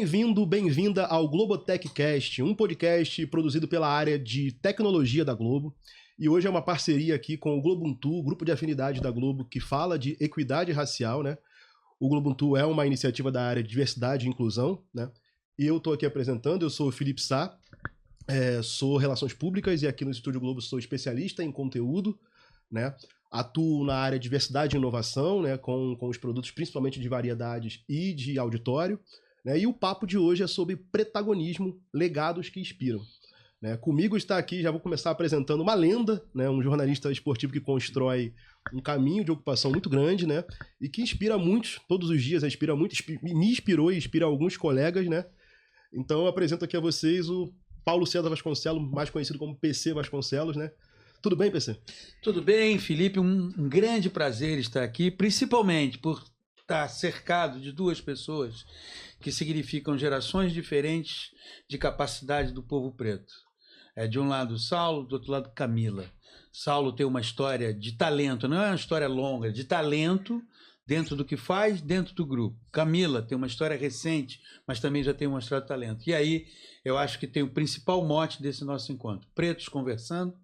Bem-vindo, bem-vinda ao Globotechcast, um podcast produzido pela área de tecnologia da Globo. E hoje é uma parceria aqui com o Globuntu, grupo de afinidade da Globo, que fala de equidade racial, né? O Globuntu é uma iniciativa da área de diversidade e inclusão, né? E eu estou aqui apresentando, eu sou o Felipe Sá, sou Relações Públicas e aqui no Estúdio Globo sou especialista em conteúdo, né? Atuo na área de diversidade e inovação, né? Com os produtos principalmente de variedades e de auditório, né? E o papo de hoje é sobre protagonismo, legados que inspiram. Né? Comigo está aqui, já vou começar apresentando uma lenda, né? Um jornalista esportivo que constrói um caminho de ocupação muito grande, né? E que inspira muitos, todos os dias, me inspirou e inspira alguns colegas, né? Então eu apresento aqui a vocês o Paulo César Vasconcelos, mais conhecido como PC Vasconcelos, né? Tudo bem, PC? Tudo bem, Felipe, um grande prazer estar aqui, principalmente por estar cercado de duas pessoas que significam gerações diferentes de capacidade do povo preto. De um lado Saulo, do outro lado Camila. Saulo tem uma história de talento, não é uma história longa, de talento dentro do que faz, dentro do grupo. Camila tem uma história recente, mas também já tem mostrado talento. E aí eu acho que tem o principal mote desse nosso encontro. Pretos conversando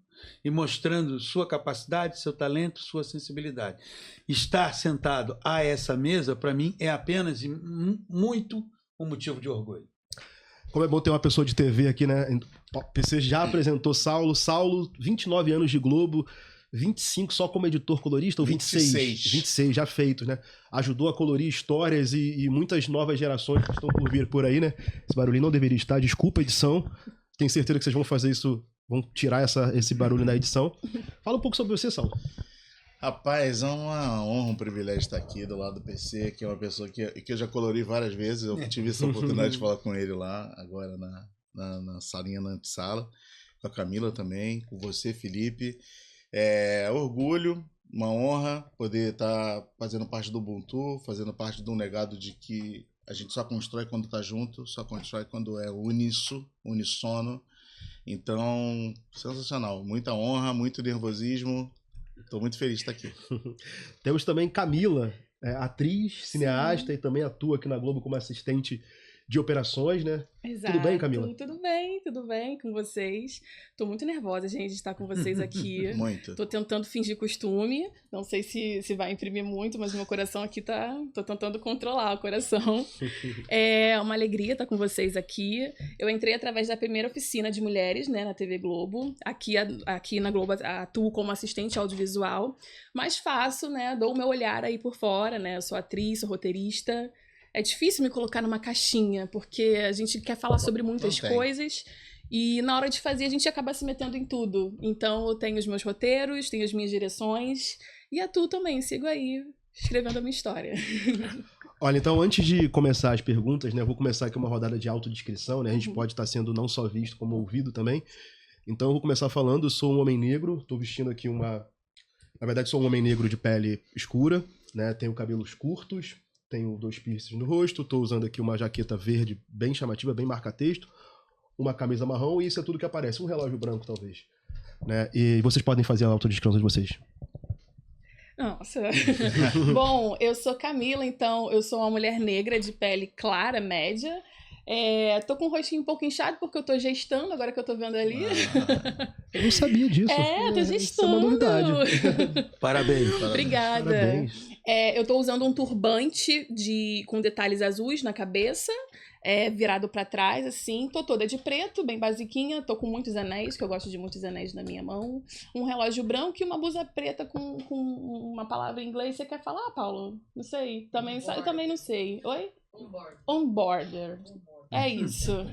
e mostrando sua capacidade, seu talento, sua sensibilidade. Estar sentado a essa mesa, para mim, é apenas e muito um motivo de orgulho. Como é bom ter uma pessoa de TV aqui, né? O PC já apresentou Saulo. Saulo, 29 anos de Globo, 25 só como editor colorista, ou 26? 26 já feitos, né? Ajudou a colorir histórias e muitas novas gerações que estão por vir por aí, né? Esse barulhinho não deveria estar, desculpa a edição. Tenho certeza que vocês vão fazer isso, vão tirar esse barulho na edição. Fala um pouco sobre você, Saulo. Rapaz, é uma honra, um privilégio estar aqui do lado do PC, que é uma pessoa que eu já colori várias vezes. Eu tive essa oportunidade de falar com ele lá, agora na salinha, na antessala, com a Camila também, com você, Felipe. Orgulho, uma honra poder estar fazendo parte do Ubuntu, fazendo parte de um legado de que a gente só constrói quando está junto, só constrói quando é unissono. Então, sensacional. Muita honra, muito nervosismo. Estou muito feliz de estar aqui. Temos também Camila, atriz, cineasta. Sim. E também atua aqui na Globo como assistente de operações, né? Exato. Tudo bem, Camila? Tudo bem com vocês. Tô muito nervosa, gente, de estar com vocês aqui. Muito. Tô tentando fingir costume. Não sei se vai imprimir muito, mas meu coração aqui tá... Tô tentando controlar o coração. É uma alegria estar com vocês aqui. Eu entrei através da primeira oficina de mulheres, né, na TV Globo. Aqui na Globo atuo como assistente audiovisual. Mas faço, né, dou o meu olhar aí por fora, né? Eu sou atriz, sou roteirista. É difícil me colocar numa caixinha, porque a gente quer falar sobre muitas coisas e na hora de fazer a gente acaba se metendo em tudo. Então eu tenho os meus roteiros, tenho as minhas direções e atuo também, sigo aí escrevendo a minha história. Olha, então antes de começar as perguntas, né, eu vou começar aqui uma rodada de autodescrição, né? A gente pode estar sendo não só visto como ouvido também. Então eu vou começar falando, eu sou um homem negro, estou vestindo aqui Na verdade sou um homem negro de pele escura, né? Tenho cabelos curtos. Tenho 2 piercings no rosto, estou usando aqui uma jaqueta verde bem chamativa, bem marca-texto, uma camisa marrom e isso é tudo que aparece. Um relógio branco, talvez. Né? E vocês podem fazer a autodescrição de vocês. Nossa. Bom, eu sou Camila, então eu sou uma mulher negra de pele clara, média. Tô com o rostinho um pouco inchado porque eu tô gestando, agora que eu tô vendo ali. Eu não sabia disso. Tô gestando. Isso é uma novidade. Parabéns. Obrigada. Parabéns. Eu tô usando um turbante com detalhes azuis na cabeça, virado pra trás, assim. Tô toda de preto, bem basiquinha. Tô com muitos anéis, que eu gosto de muitos anéis na minha mão. Um relógio branco e uma blusa preta com uma palavra em inglês. Você quer falar, Paulo? Não sei. Eu também não sei. Oi? Onboarder. É isso.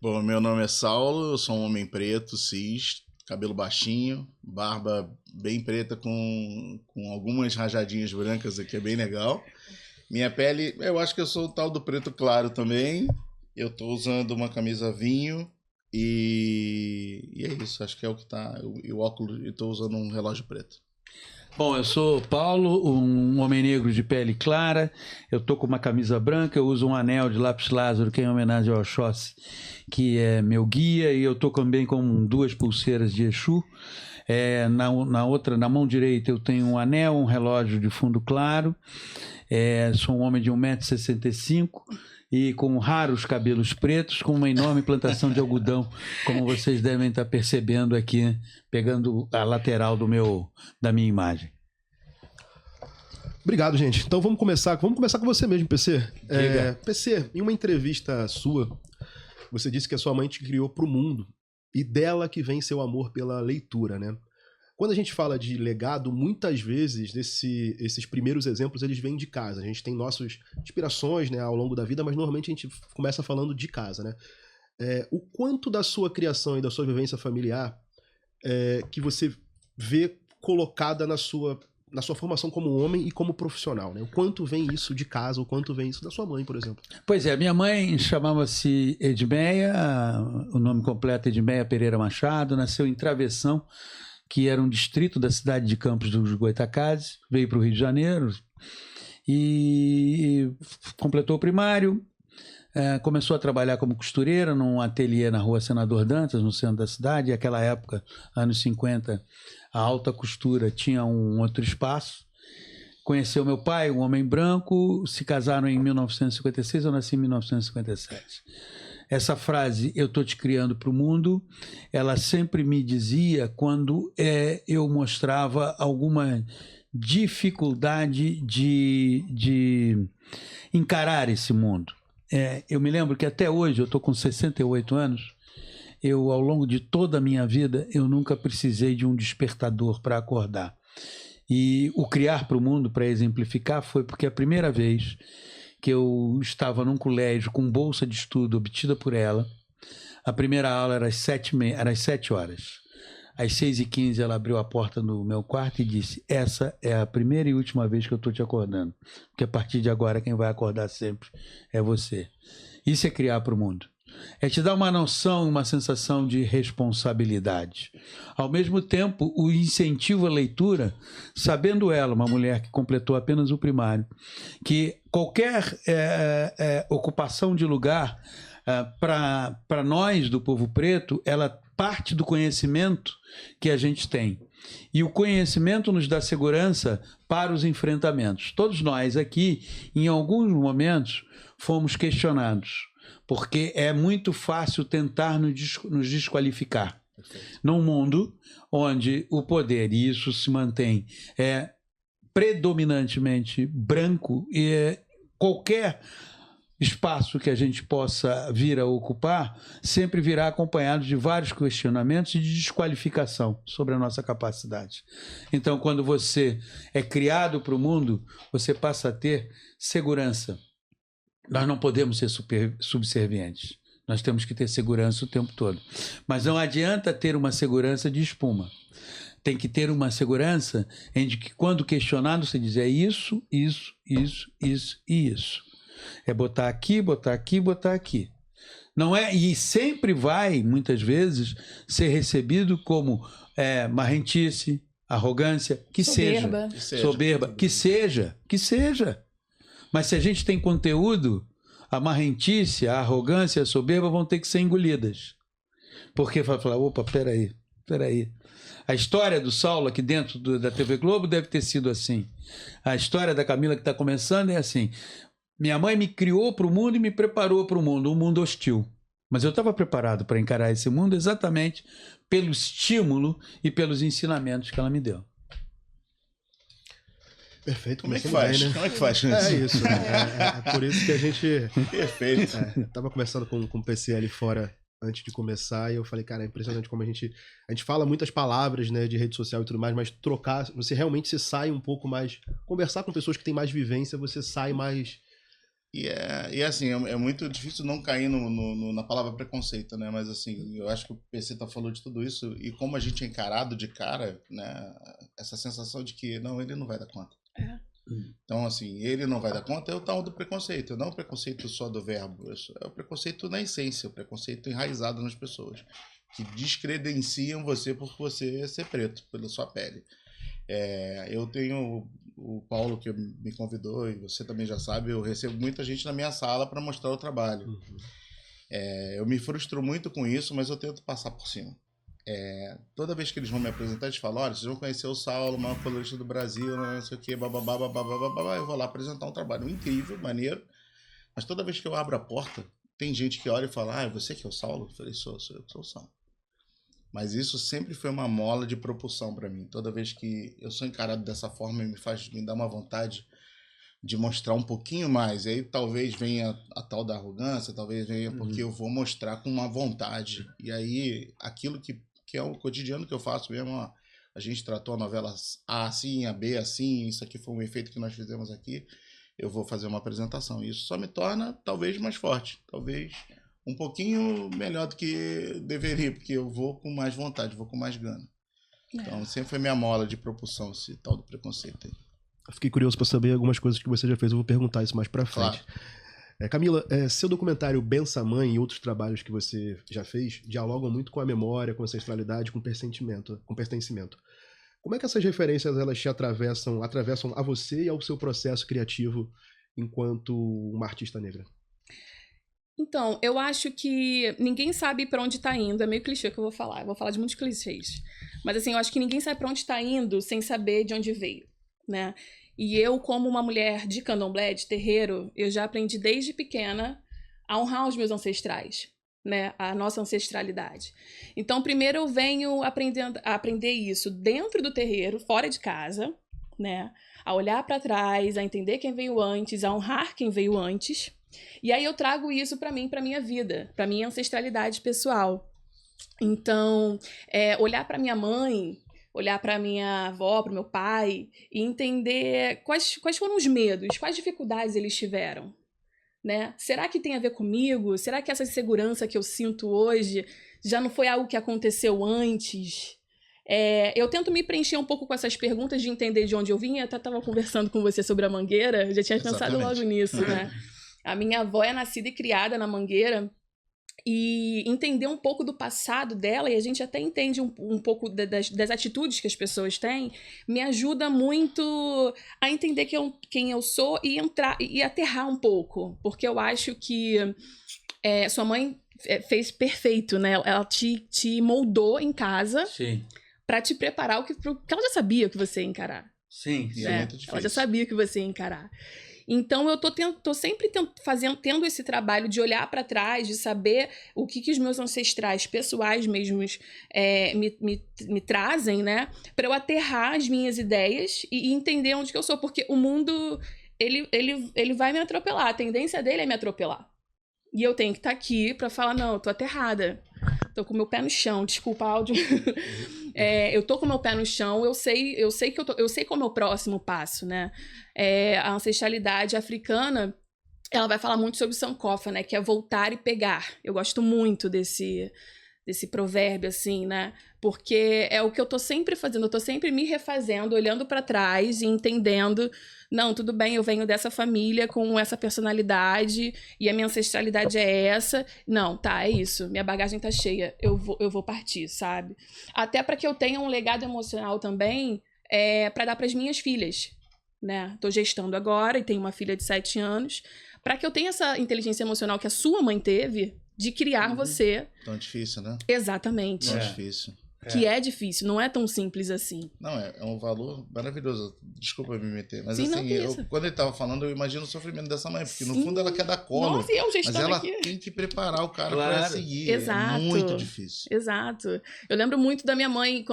Bom, meu nome é Saulo, eu sou um homem preto, cis, cabelo baixinho, barba bem preta com algumas rajadinhas brancas aqui, é bem legal. Minha pele, eu acho que eu sou o tal do preto claro também. Eu tô usando uma camisa vinho e é isso, acho que é o que tá. E o óculos, eu tô usando um relógio preto. Bom, eu sou Paulo, um homem negro de pele clara, eu tô com uma camisa branca, eu uso um anel de lápis Lázaro, que é em homenagem ao Oxóssi, que é meu guia, e eu tô também com 2 pulseiras de Exu. Na mão direita eu tenho um anel, um relógio de fundo claro, Sou um homem de 1,65 m e com raros cabelos pretos, com uma enorme plantação de algodão, como vocês devem estar percebendo aqui, pegando a lateral da minha imagem. Obrigado, gente. Então vamos começar com você mesmo, PC. PC, em uma entrevista sua, você disse que a sua mãe te criou para o mundo e dela que vem seu amor pela leitura, né? Quando a gente fala de legado, muitas vezes esses primeiros exemplos eles vêm de casa. A gente tem nossas inspirações, né, ao longo da vida, mas normalmente a gente começa falando de casa, né? O quanto da sua criação e da sua vivência familiar que você vê colocada na sua formação como homem e como profissional, né? O quanto vem isso de casa, o quanto vem isso da sua mãe, por exemplo? Pois é, minha mãe chamava-se Edmeia, o nome completo é Edmeia Pereira Machado, nasceu em Travessão, que era um distrito da cidade de Campos dos Goytacazes, veio para o Rio de Janeiro e completou o primário, começou a trabalhar como costureira num ateliê na rua Senador Dantas, no centro da cidade, e naquela época, anos 50, a alta costura tinha um outro espaço. Conheceu meu pai, um homem branco, se casaram em 1956, eu nasci em 1957. Essa frase, eu estou te criando para o mundo, ela sempre me dizia quando eu mostrava alguma dificuldade de encarar esse mundo. Eu me lembro que até hoje, eu estou com 68 anos, ao longo de toda a minha vida, eu nunca precisei de um despertador para acordar. E o criar para o mundo, para exemplificar, foi porque a primeira vez que eu estava num colégio com bolsa de estudo obtida por ela, a primeira aula era às 7 horas. Às 6h15 ela abriu a porta do meu quarto e disse: essa é a primeira e última vez que eu estou te acordando, porque a partir de agora quem vai acordar sempre é você. Isso é criar para o mundo. É te dar uma noção, uma sensação de responsabilidade. Ao mesmo tempo, o incentivo à leitura, sabendo ela, uma mulher que completou apenas o primário, que qualquer ocupação de lugar para nós do povo preto, ela parte do conhecimento que a gente tem. E o conhecimento nos dá segurança para os enfrentamentos. Todos nós aqui, em alguns momentos, fomos questionados, porque é muito fácil tentar nos desqualificar. Perfeito. Num mundo onde o poder, e isso se mantém, é predominantemente branco, e qualquer espaço que a gente possa vir a ocupar sempre virá acompanhado de vários questionamentos e de desqualificação sobre a nossa capacidade. Então, quando você é criado para o mundo, você passa a ter segurança. Nós não podemos ser subservientes. Nós temos que ter segurança o tempo todo. Mas não adianta ter uma segurança de espuma. Tem que ter uma segurança em que, quando questionado, você diz isso, isso, isso, isso e isso. É botar aqui, botar aqui, botar aqui. Não é, e sempre vai, muitas vezes, ser recebido como marrentice, arrogância, soberba, que seja. Mas se a gente tem conteúdo, a marrentice, a arrogância, a soberba vão ter que ser engolidas. Porque vai falar, opa, peraí. A história do Saulo aqui dentro da TV Globo deve ter sido assim. A história da Camila que está começando é assim. Minha mãe me criou para o mundo e me preparou para o mundo, um mundo hostil. Mas eu estava preparado para encarar esse mundo exatamente pelo estímulo e pelos ensinamentos que ela me deu. Perfeito. Como é que faz? Bem, né? Como é que faz? É isso. É por isso que a gente... Perfeito. Tava conversando com o PC ali fora antes de começar e eu falei, cara, é impressionante como a gente fala muitas palavras, né, de rede social e tudo mais, mas trocar, você realmente se sai um pouco mais... Conversar com pessoas que têm mais vivência, você sai mais... E assim, é muito difícil não cair na palavra preconceito, né? Mas assim, eu acho que o PC falou de tudo isso e como a gente é encarado de cara, né? Essa sensação de que, não, ele não vai dar conta. Então, assim, ele não vai dar conta é o tal do preconceito. Não o preconceito só do verbo, é o preconceito na essência, o preconceito enraizado nas pessoas, que descredenciam você por você ser preto, pela sua pele. Eu tenho o Paulo que me convidou, e você também já sabe, eu recebo muita gente na minha sala para mostrar o trabalho. Eu me frustro muito com isso, mas eu tento passar por cima. toda vez que eles vão me apresentar, eles falam, olha, vocês vão conhecer o Saulo, o maior colorista do Brasil, não sei o que, bababá, eu vou lá apresentar um trabalho incrível, maneiro, mas toda vez que eu abro a porta, tem gente que olha e fala, é você que é o Saulo? Eu falei, sou eu que sou o Saulo. Mas isso sempre foi uma mola de propulsão para mim. Toda vez que eu sou encarado dessa forma, me dá uma vontade de mostrar um pouquinho mais. E aí talvez venha a tal da arrogância, talvez venha porque eu vou mostrar com uma vontade. E aí aquilo que é o cotidiano que eu faço mesmo, ó, a gente tratou a novela A assim, a B assim, isso aqui foi um efeito que nós fizemos aqui, eu vou fazer uma apresentação. Isso só me torna talvez mais forte, talvez um pouquinho melhor do que deveria, porque eu vou com mais vontade, vou com mais gana. Então sempre foi minha mola de propulsão, esse tal do preconceito aí. Eu fiquei curioso para saber algumas coisas que você já fez, eu vou perguntar isso mais para frente. Claro. Camila, seu documentário Bença Mãe e outros trabalhos que você já fez dialogam muito com a memória, com a ancestralidade, com pertencimento. Como é que essas referências elas te atravessam a você e ao seu processo criativo enquanto uma artista negra? Então, eu acho que ninguém sabe para onde tá indo. É meio clichê que eu vou falar. Eu vou falar de muitos clichês. Mas assim, eu acho que ninguém sabe para onde tá indo sem saber de onde veio, né? E eu, como uma mulher de candomblé, de terreiro, eu já aprendi desde pequena a honrar os meus ancestrais, né? A nossa ancestralidade. Então, primeiro eu venho a aprender isso dentro do terreiro, fora de casa, né? A olhar para trás, a entender quem veio antes, a honrar quem veio antes. E aí eu trago isso para mim, para minha vida, para minha ancestralidade pessoal. Então, olhar para minha mãe, olhar para minha avó, para o meu pai e entender quais foram os medos, quais dificuldades eles tiveram, né? Será que tem a ver comigo? Será que essa insegurança que eu sinto hoje já não foi algo que aconteceu antes? Eu tento me preencher um pouco com essas perguntas de entender de onde eu vim. Eu até estava conversando com você sobre a Mangueira, eu já tinha pensado logo nisso, né? A minha avó é nascida e criada na Mangueira, e entender um pouco do passado dela, e a gente até entende um pouco das atitudes que as pessoas têm, me ajuda muito a entender quem eu sou e entrar e aterrar um pouco, porque eu acho que sua mãe fez perfeito, né? Ela te moldou em casa para te preparar porque ela já sabia o que você ia encarar. Sim, é muito difícil. Ela já sabia o que você ia encarar. Então, eu tô sempre tendo esse trabalho de olhar para trás, de saber o que os meus ancestrais pessoais mesmos me trazem, né? Para eu aterrar as minhas ideias e entender onde que eu sou. Porque o mundo, ele vai me atropelar. A tendência dele é me atropelar. E eu tenho que estar aqui para falar, não, eu tô aterrada. Tô com o meu pé no chão, desculpa áudio. Eu tô com o meu pé no chão, eu sei qual é o meu próximo passo, né? A ancestralidade africana, ela vai falar muito sobre o Sankofa, né? Que é voltar e pegar. Eu gosto muito desse provérbio, assim, né? Porque é o que eu tô sempre fazendo, eu tô sempre me refazendo, olhando para trás e entendendo, não, tudo bem, eu venho dessa família com essa personalidade e a minha ancestralidade é essa. Não, tá, é isso, minha bagagem tá cheia, eu vou partir, sabe? Até para que eu tenha um legado emocional também para dar para as minhas filhas, né? Tô gestando agora e tenho uma filha de 7 anos, para que eu tenha essa inteligência emocional que a sua mãe teve, de criar você. Tão difícil, né? Exatamente. Tão difícil. Que é difícil, não é tão simples assim. Não, é um valor maravilhoso. Desculpa me meter. Mas sim, assim, quando ele tava falando, eu imagino o sofrimento dessa mãe, porque no fundo ela quer dar colo. Nossa, eu mas ela tem que preparar o cara para seguir. Exato. É muito difícil. Exato. Eu lembro muito da minha mãe,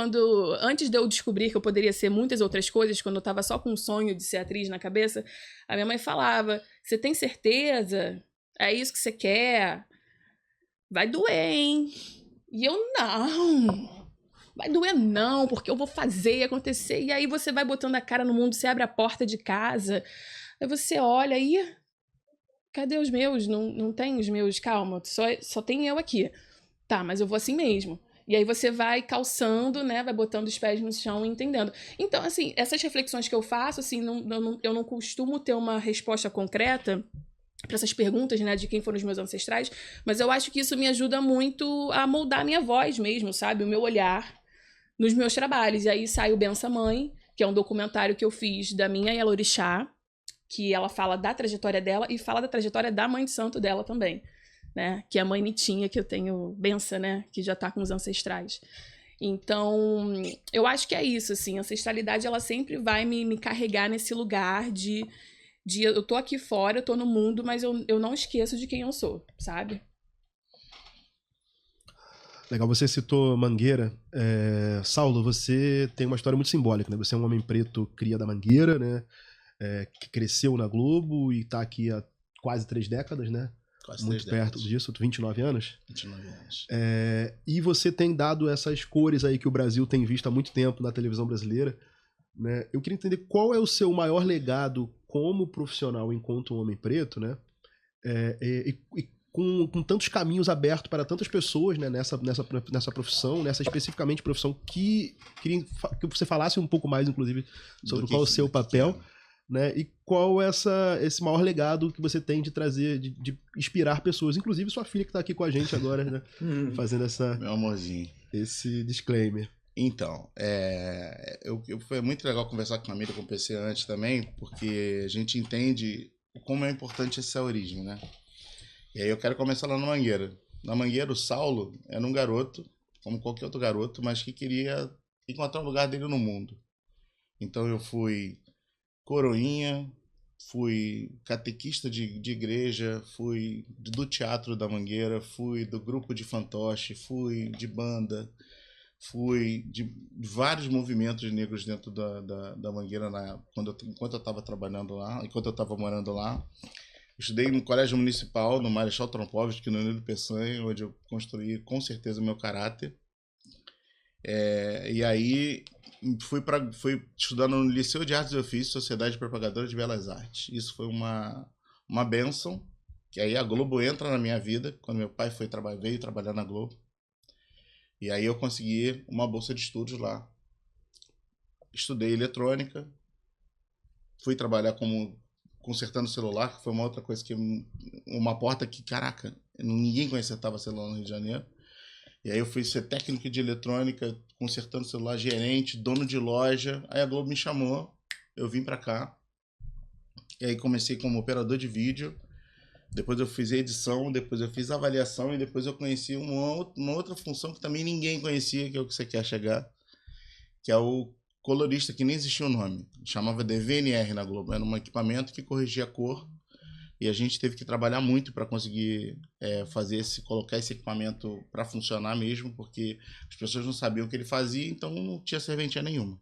antes de eu descobrir que eu poderia ser muitas outras coisas, quando eu tava só com um sonho de ser atriz na cabeça, a minha mãe falava, você tem certeza? É isso que você quer? Vai doer, hein? E eu, não, vai doer não, porque eu vou fazer acontecer. E aí você vai botando a cara no mundo, você abre a porta de casa, aí você olha e... Cadê os meus? Não tem os meus, calma, só tem eu aqui. Tá, mas eu vou assim mesmo. E aí você vai calçando, né, vai botando os pés no chão e entendendo. Então, assim, essas reflexões que eu faço, assim, eu não costumo ter uma resposta concreta para essas perguntas, né, de quem foram os meus ancestrais, mas eu acho que isso me ajuda muito a moldar a minha voz mesmo, sabe? O meu olhar nos meus trabalhos. E aí sai o Bença Mãe, que é um documentário que eu fiz da minha Yalorixá, que ela fala da trajetória dela e fala da trajetória da mãe de santo dela também, né? Que é a mãe Nitinha, que eu tenho Bença, né? Que já tá com os ancestrais. Então, eu acho que é isso, assim, a ancestralidade, ela sempre vai me carregar nesse lugar de eu tô aqui fora, eu tô no mundo, mas eu não esqueço de quem eu sou, sabe? Legal, você citou Mangueira. Saulo, você tem uma história muito simbólica, né? Você é um homem preto cria da Mangueira, né? Que cresceu na Globo e tá aqui há quase 3 décadas, né? Quase Muito 3 perto décadas. disso, 29 anos. 29 anos. E você tem dado essas cores aí que o Brasil tem visto há muito tempo na televisão brasileira, né? Eu queria entender qual é o seu maior legado como profissional enquanto um homem preto, né? E com tantos caminhos abertos para tantas pessoas, né, nessa profissão, nessa especificamente profissão, que queria que você falasse um pouco mais, inclusive, sobre qual é o seu papel, né, e qual esse maior legado que você tem de trazer, de inspirar pessoas, inclusive sua filha que está aqui com a gente agora, né, fazendo Meu amorzinho. Esse disclaimer. Então, foi muito legal conversar com a Mira, com o PC antes também, porque a gente entende como é importante essa origem, né? E aí eu quero começar lá na Mangueira. Na Mangueira, o Saulo era um garoto, como qualquer outro garoto, mas que queria encontrar o lugar dele no mundo. Então eu fui coroinha, fui catequista de igreja, fui do teatro da Mangueira, fui do grupo de fantoche, fui de banda, fui de vários movimentos negros dentro da Mangueira enquanto eu estava trabalhando lá, enquanto eu estava morando lá. Estudei no Colégio Municipal, no Marechal Trompovski, no Nilo Peçanha, onde eu construí com certeza o meu caráter. E aí fui estudar no Liceu de Artes e Ofícios, Sociedade de Propagadores de Belas Artes. Isso foi uma bênção, que aí a Globo entra na minha vida, quando meu pai veio trabalhar na Globo. E aí eu consegui uma bolsa de estudos lá. Estudei eletrônica, fui trabalhar consertando celular, que foi uma outra coisa uma porta que, caraca, ninguém consertava celular no Rio de Janeiro. E aí eu fui ser técnico de eletrônica, consertando celular, gerente, dono de loja. Aí a Globo me chamou, eu vim pra cá. E aí comecei como operador de vídeo, depois eu fiz a edição, depois eu fiz a avaliação e depois eu conheci uma outra função que também ninguém conhecia, que é o que você quer chegar, que é o colorista, que nem existia o nome. Chamava de VNR na Globo. Era um equipamento que corrigia a cor. E a gente teve que trabalhar muito para conseguir colocar esse equipamento para funcionar mesmo, porque as pessoas não sabiam o que ele fazia, então não tinha serventia nenhuma.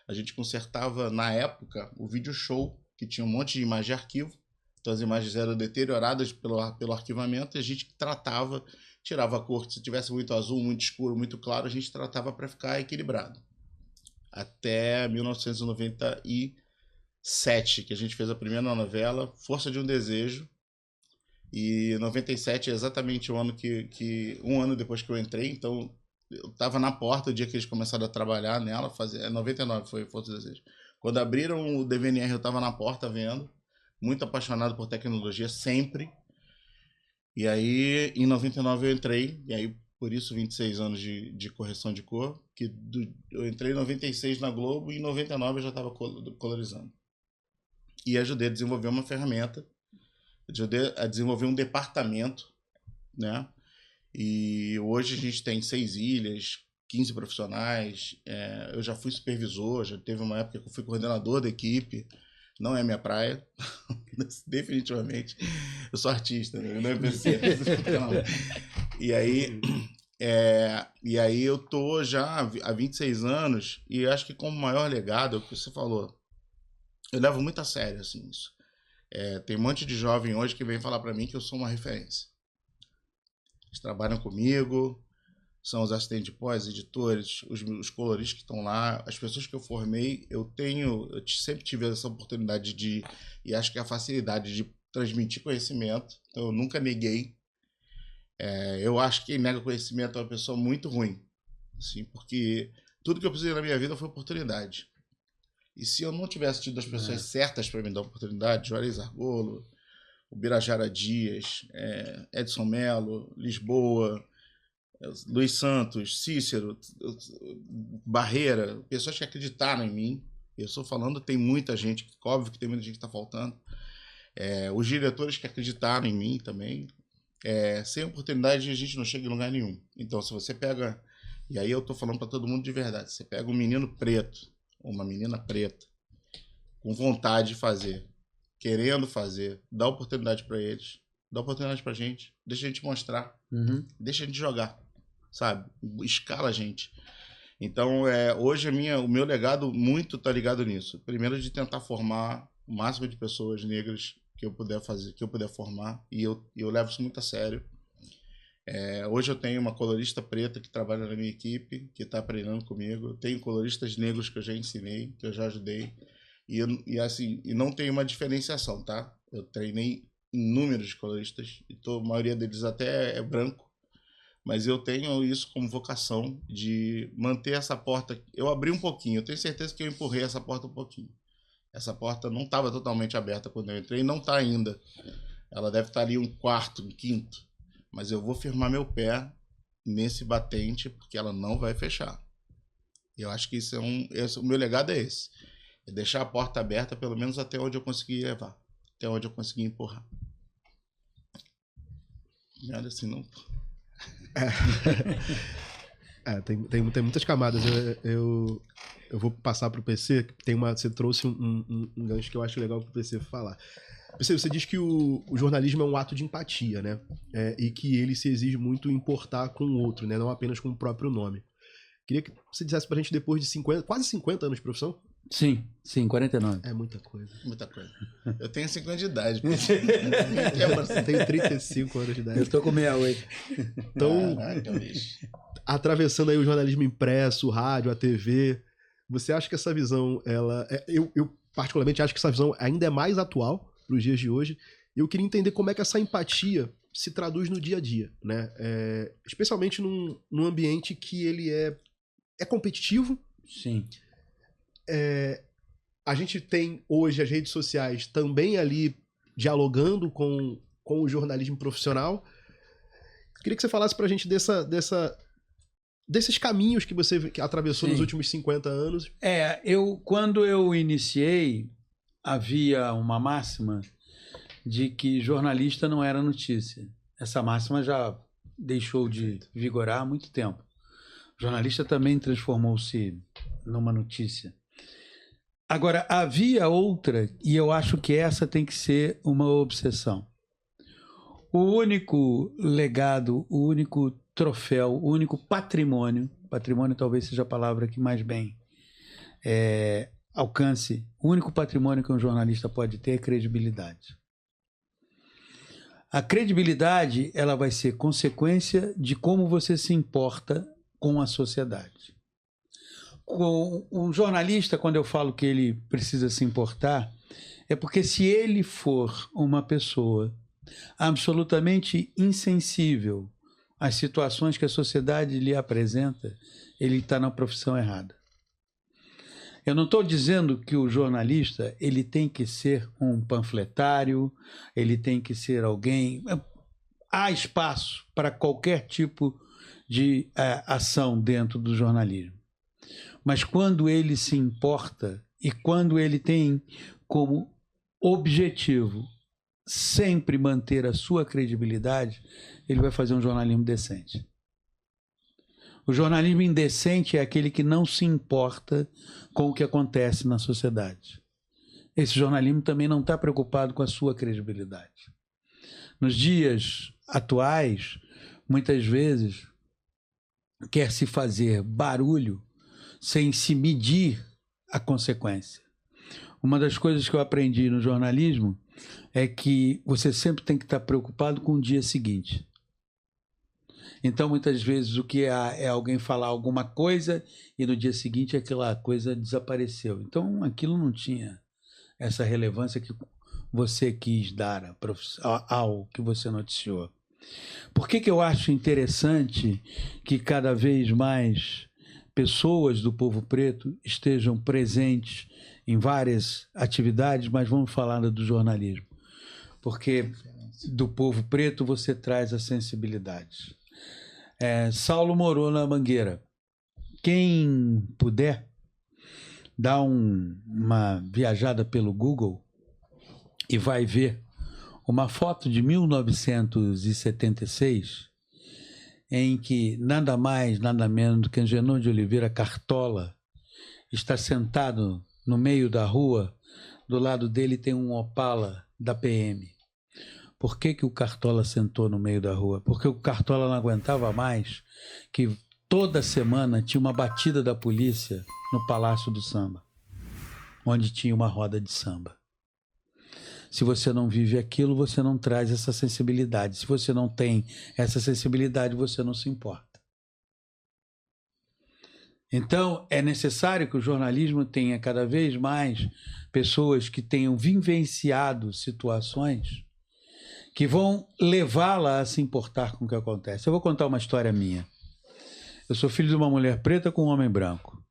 A gente consertava, na época, o vídeo show, que tinha um monte de imagem de arquivo. Então as imagens eram deterioradas pelo arquivamento e a gente tratava, tirava a cor. Se tivesse muito azul, muito escuro, muito claro, a gente tratava para ficar equilibrado. Até 1997, que a gente fez a primeira novela, Força de um Desejo. E 97 é exatamente o ano um ano depois que eu entrei, então eu estava na porta o dia que eles começaram a trabalhar nela, 99 foi Força do Desejo. Quando abriram o DVNR eu estava na porta vendo, muito apaixonado por tecnologia, sempre. E aí em 99 eu entrei, e aí por isso 26 anos de correção de cor, eu entrei em 96 na Globo e em 99 eu já estava colorizando. E ajudei a desenvolver uma ferramenta, ajudei a desenvolver um departamento, né? E hoje a gente tem 6 ilhas, 15 profissionais, eu já fui supervisor, já teve uma época que eu fui coordenador da equipe, não é minha praia, definitivamente. Eu sou artista, né? Não é PC. E aí eu tô já há 26 anos e acho que como maior legado é o que você falou. Eu levo muito a sério assim, isso. Tem um monte de jovem hoje que vem falar para mim que eu sou uma referência. Eles trabalham comigo, são os assistentes de pós, editores, os coloristas que estão lá, as pessoas que eu formei. Eu sempre tive essa oportunidade e acho que a facilidade de transmitir conhecimento, então eu nunca neguei. Eu acho que quem nega conhecimento é uma pessoa muito ruim, assim, porque tudo que eu precisei na minha vida foi oportunidade. E se eu não tivesse tido as pessoas certas para me dar oportunidade, Juarez Argolo, o Birajara Dias, Edson Mello, Lisboa, Luiz Santos, Cícero, Barreira, pessoas que acreditaram em mim. Eu estou falando, tem muita gente, óbvio que tem muita gente que está faltando. Os diretores que acreditaram em mim também. Sem oportunidade a gente não chega em lugar nenhum. Então, se você pega E aí eu tô falando para todo mundo de verdade. Você pega um menino preto, uma menina preta, com vontade de fazer, querendo fazer, dá oportunidade para eles, dá oportunidade pra gente, deixa a gente mostrar, deixa a gente jogar, sabe? Escala a gente. Então, hoje o meu legado muito tá ligado nisso. Primeiro, de tentar formar o máximo de pessoas negras que eu puder fazer, que eu puder formar, e eu levo isso muito a sério. Hoje eu tenho uma colorista preta que trabalha na minha equipe, que está treinando comigo. Tenho coloristas negros que eu já ensinei, que eu já ajudei. E assim, não tem uma diferenciação, tá? Eu treinei inúmeros coloristas, e a maioria deles até é branco. Mas eu tenho isso como vocação de manter essa porta. Eu abri um pouquinho, eu tenho certeza que eu empurrei essa porta um pouquinho. Essa porta não estava totalmente aberta quando eu entrei, não está ainda. Ela deve estar ali um quarto, um quinto. Mas eu vou firmar meu pé nesse batente, porque ela não vai fechar. Eu acho que o meu legado é esse. É deixar a porta aberta, pelo menos até onde eu conseguir levar. Até onde eu conseguir empurrar. E olha assim, não... Tem muitas camadas. Eu vou passar para o PC. Você trouxe um gancho que eu acho legal para o PC falar. PC, você diz que o jornalismo é um ato de empatia, né? E que ele se exige muito importar com o outro, né? Não apenas com o próprio nome. Queria que você dissesse pra gente, depois de quase 50 anos de profissão. Sim, 49. É muita coisa. Muita coisa. Eu tenho 50 de idade. Eu tenho 35 anos de idade. Eu tô com 68. Então, Caraca, bicho. Atravessando aí o jornalismo impresso, o rádio, a TV, você acha que essa visão, eu particularmente acho que essa visão ainda é mais atual para os dias de hoje. E eu queria entender como é que essa empatia se traduz no dia a dia, né? Especialmente num ambiente que ele é competitivo. Sim. A gente tem hoje as redes sociais também ali dialogando com o jornalismo profissional. Queria que você falasse pra gente desses caminhos que você atravessou nos últimos 50 anos. Quando eu iniciei, havia uma máxima de que jornalista não era notícia. Essa máxima já deixou de vigorar há muito tempo. O jornalista também transformou-se numa notícia. Agora, havia outra, e eu acho que essa tem que ser uma obsessão. O único legado, o único troféu, o único patrimônio talvez seja a palavra que mais bem alcance, o único patrimônio que um jornalista pode ter é credibilidade. A credibilidade, ela vai ser consequência de como você se importa com a sociedade. Com um jornalista, quando eu falo que ele precisa se importar, é porque se ele for uma pessoa absolutamente insensível às situações que a sociedade lhe apresenta, ele está na profissão errada. Eu não estou dizendo que o jornalista ele tem que ser um panfletário, ele tem que ser alguém... Há espaço para qualquer tipo de ação dentro do jornalismo. Mas quando ele se importa e quando ele tem como objetivo sempre manter a sua credibilidade, ele vai fazer um jornalismo decente. O jornalismo indecente é aquele que não se importa com o que acontece na sociedade. Esse jornalismo também não está preocupado com a sua credibilidade. Nos dias atuais, muitas vezes, quer se fazer barulho sem se medir a consequência. Uma das coisas que eu aprendi no jornalismo é que você sempre tem que estar preocupado com o dia seguinte. Então, muitas vezes, o que é alguém falar alguma coisa e no dia seguinte aquela coisa desapareceu. Então, aquilo não tinha essa relevância que você quis dar ao que você noticiou. Por que eu acho interessante que cada vez mais pessoas do povo preto estejam presentes em várias atividades, mas vamos falar do jornalismo? Porque do povo preto você traz a sensibilidade. Saulo morou na Mangueira. Quem puder, dá uma viajada pelo Google e vai ver uma foto de 1976 em que nada mais, nada menos do que Angenor de Oliveira Cartola está sentado no meio da rua, do lado dele tem um Opala da PM. Por que o Cartola sentou no meio da rua? Porque o Cartola não aguentava mais que toda semana tinha uma batida da polícia no Palácio do Samba, onde tinha uma roda de samba. Se você não vive aquilo, você não traz essa sensibilidade. Se você não tem essa sensibilidade, você não se importa. Então, é necessário que o jornalismo tenha cada vez mais pessoas que tenham vivenciado situações que vão levá-la a se importar com o que acontece. Eu vou contar uma história minha. Eu sou filho de uma mulher preta com um homem branco.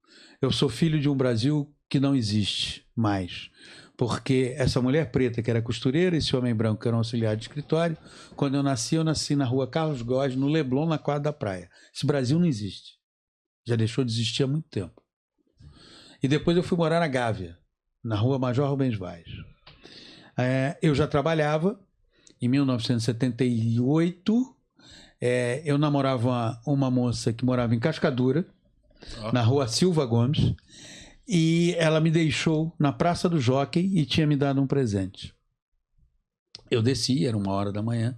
Eu sou filho de um Brasil que não existe mais. Porque essa mulher preta, que era costureira, esse homem branco, que era um auxiliar de escritório, quando eu nasci na rua Carlos Góes, no Leblon, na quadra da praia. Esse Brasil não existe. Já deixou de existir há muito tempo. E depois eu fui morar na Gávea, na rua Major Rubens Vaz. Eu já trabalhava. Em 1978, eu namorava uma moça que morava em Cascadura, na rua Silva Gomes, e ela me deixou na Praça do Jockey e tinha me dado um presente. Eu desci, era 1h da manhã.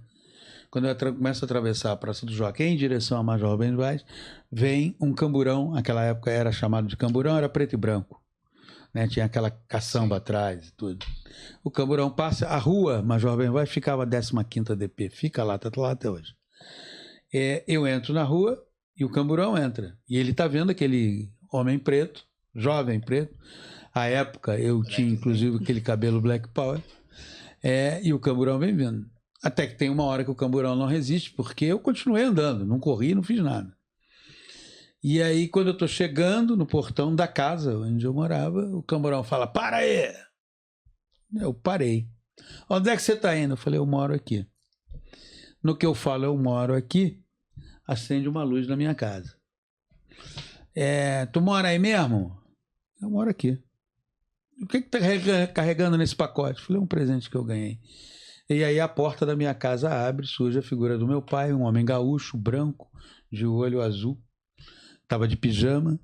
Quando eu começo a atravessar a Praça do Jockey em direção a Major Rubens Vaz, vem um camburão, naquela época era chamado de camburão, era preto e branco, né? Tinha aquela caçamba atrás e tudo. O camburão passa, a rua Major Rubens Vaz ficava a 15ª DP, fica lá, tá lá até hoje. Eu entro na rua e o camburão entra, e ele tá vendo aquele homem preto, jovem preto. À época eu tinha inclusive aquele cabelo Black Power, e o camburão vem vindo. Até que tem uma hora que o camburão não resiste, porque eu continuei andando, não corri, não fiz nada. E aí, quando eu estou chegando no portão da casa onde eu morava, o camburão fala: para aí! Eu parei. Onde é que você está indo? Eu falei: eu moro aqui. No que eu falo, eu moro aqui, acende uma luz na minha casa. Tu mora aí mesmo? Eu moro aqui. O que está carregando nesse pacote? Eu falei: um presente que eu ganhei. E aí a porta da minha casa abre, surge a figura do meu pai, um homem gaúcho, branco, de olho azul, estava de pijama,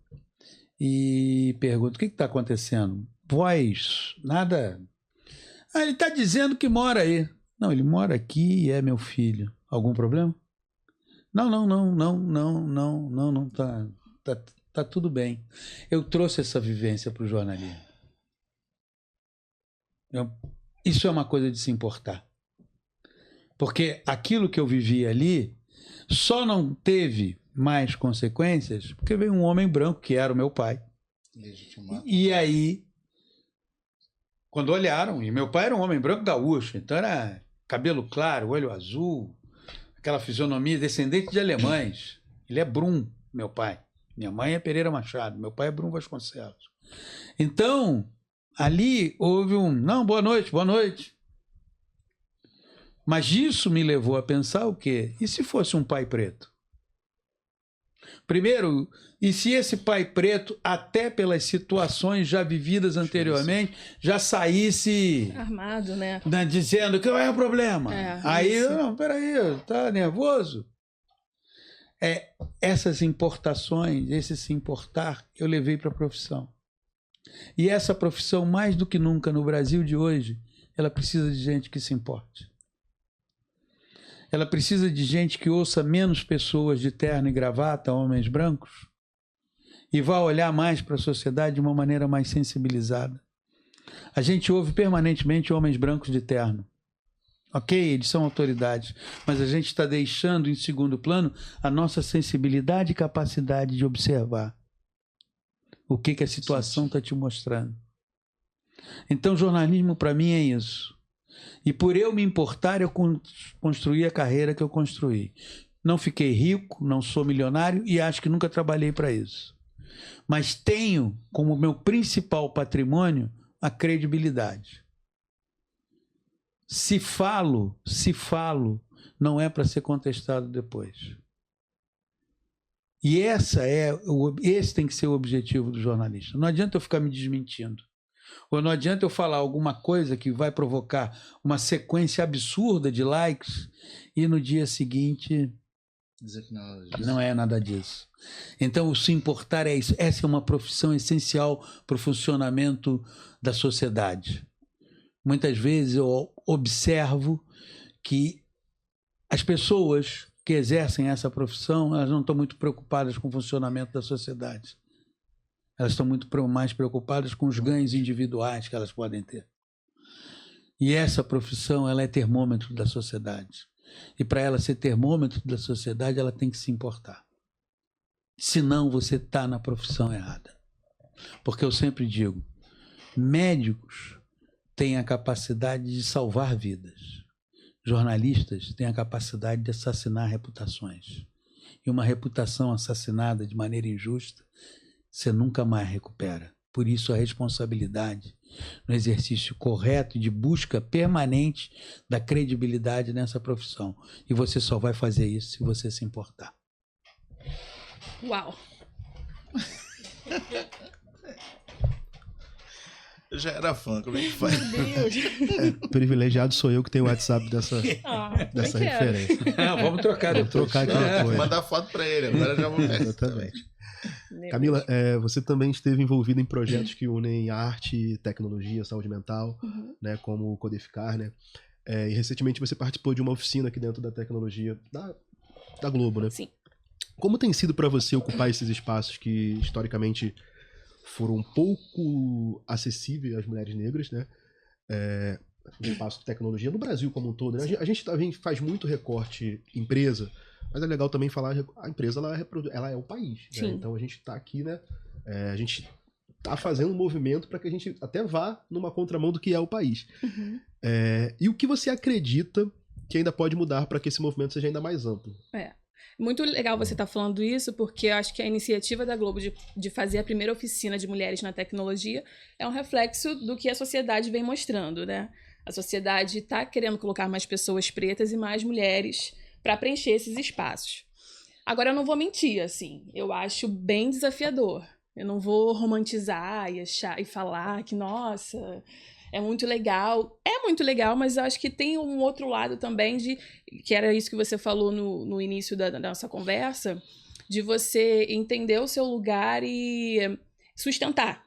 e pergunta: o que está acontecendo? Voz, nada. Ele está dizendo que mora aí. Não, ele mora aqui e é meu filho. Algum problema? Não, tá tudo bem. Eu trouxe essa vivência para o jornalismo. Isso é uma coisa de se importar. Porque aquilo que eu vivi ali só não teve mais consequências porque veio um homem branco, que era o meu pai. Legitimado. E aí, quando olharam, e meu pai era um homem branco gaúcho, então era cabelo claro, olho azul, aquela fisionomia descendente de alemães. Ele é Brum, meu pai. Minha mãe é Pereira Machado, meu pai é Brum Vasconcelos. Então, ali houve não, boa noite, boa noite. Mas isso me levou a pensar o quê? E se fosse um pai preto? Primeiro, e se esse pai preto, até pelas situações já vividas anteriormente, já saísse armado, né? Dizendo que é o problema. Aí, não, peraí, tá nervoso? Essas importações, esse se importar, eu levei para a profissão. E essa profissão, mais do que nunca no Brasil de hoje, ela precisa de gente que se importe. Ela precisa de gente que ouça menos pessoas de terno e gravata, homens brancos, e vá olhar mais para a sociedade de uma maneira mais sensibilizada. A gente ouve permanentemente homens brancos de terno. Ok, eles são autoridades, mas a gente está deixando em segundo plano a nossa sensibilidade e capacidade de observar o que a situação está te mostrando. Então, jornalismo para mim é isso. E por eu me importar, eu construí a carreira que eu construí. Não fiquei rico, não sou milionário e acho que nunca trabalhei para isso. Mas tenho como meu principal patrimônio a credibilidade. Se falo, não é para ser contestado depois. E esse tem que ser o objetivo do jornalista. Não adianta eu ficar me desmentindo. Ou não adianta eu falar alguma coisa que vai provocar uma sequência absurda de likes e no dia seguinte Dizer que não é nada disso. Não é nada disso. Então, o se importar é isso. Essa é uma profissão essencial para o funcionamento da sociedade. Muitas vezes eu observo que as pessoas que exercem essa profissão, elas não estão muito preocupadas com o funcionamento da sociedade. Elas estão muito mais preocupadas com os ganhos individuais que elas podem ter. E essa profissão, ela é termômetro da sociedade. E para ela ser termômetro da sociedade, ela tem que se importar. Senão você está na profissão errada. Porque eu sempre digo, médicos têm a capacidade de salvar vidas. Jornalistas têm a capacidade de assassinar reputações. E uma reputação assassinada de maneira injusta, você nunca mais recupera. Por isso a responsabilidade no exercício correto de busca permanente da credibilidade nessa profissão. E você só vai fazer isso se você se importar. Uau! Eu já era fã, como é que faz? Meu Deus! Privilegiado sou eu que tenho o WhatsApp dessa referência. Vamos trocar Vamos depois. trocar aqui depois. Mandar foto pra ele, agora eu já vou ver. Exatamente. Camila, você também esteve envolvida em projetos que unem arte, tecnologia, saúde mental, né, como o Codificar, né? E recentemente você participou de uma oficina aqui dentro da tecnologia da Globo, né? Sim. Como tem sido para você ocupar esses espaços que historicamente foram pouco acessíveis às mulheres negras, né? No espaço de tecnologia no Brasil como um todo, né? A gente também faz muito recorte empresa, mas é legal também falar a empresa ela é o país, né? Então a gente está aqui, né? A gente está fazendo um movimento para que a gente até vá numa contramão do que é o país. E o que você acredita que ainda pode mudar para que esse movimento seja ainda mais amplo? Muito legal você estar falando isso, porque eu acho que a iniciativa da Globo de fazer a primeira oficina de mulheres na tecnologia é um reflexo do que a sociedade vem mostrando, né? A sociedade está querendo colocar mais pessoas pretas e mais mulheres para preencher esses espaços. Agora, eu não vou mentir, assim, eu acho bem desafiador. Eu não vou romantizar e falar que, nossa, é muito legal. É muito legal, mas eu acho que tem um outro lado também que era isso que você falou no início da nossa conversa, de você entender o seu lugar e sustentar,